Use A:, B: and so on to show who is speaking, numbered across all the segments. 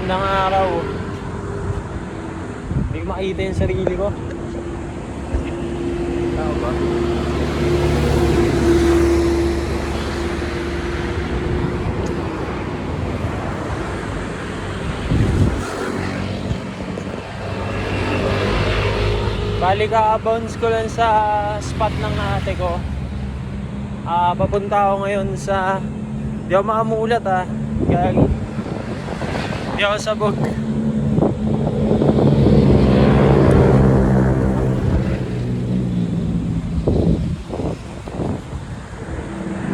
A: ng araw. Hindi ko makita yung sarili ko. Tao ba? Bali ka-bounce ko lang sa spot ng ate ko. Papunta ako ngayon sa... Di ako makamulat Gagi. Di ako sabog.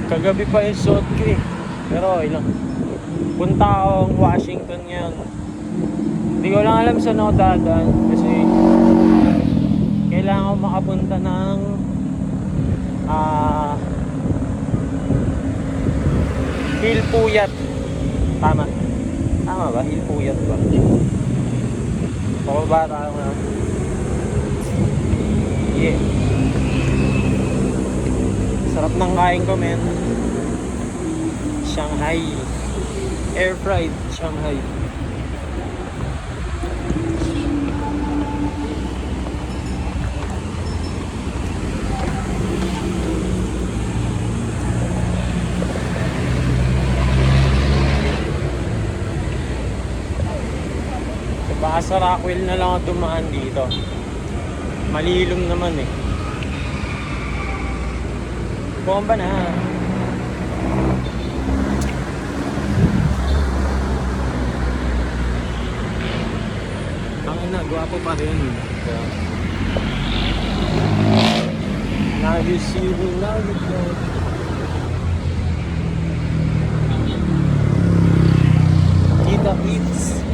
A: Kagabi pa yung suot ko pero okay lang. Punta akong Washington ngayon. Hindi ko lang alam saan ako dadaan kasi kailangan ko makapunta ng Hilpuyat. Tama ba? Hilpuyat ba? Pababa tayo na. Yeah. Sarap ng kain ko, men. Shanghai. Air fried Shanghai. Baka sa Rockwell na lang ako dumaan dito. Malilom naman Bomba na. Tangina, gwapo pa rin. Now you see me, now you go. Kita Eats.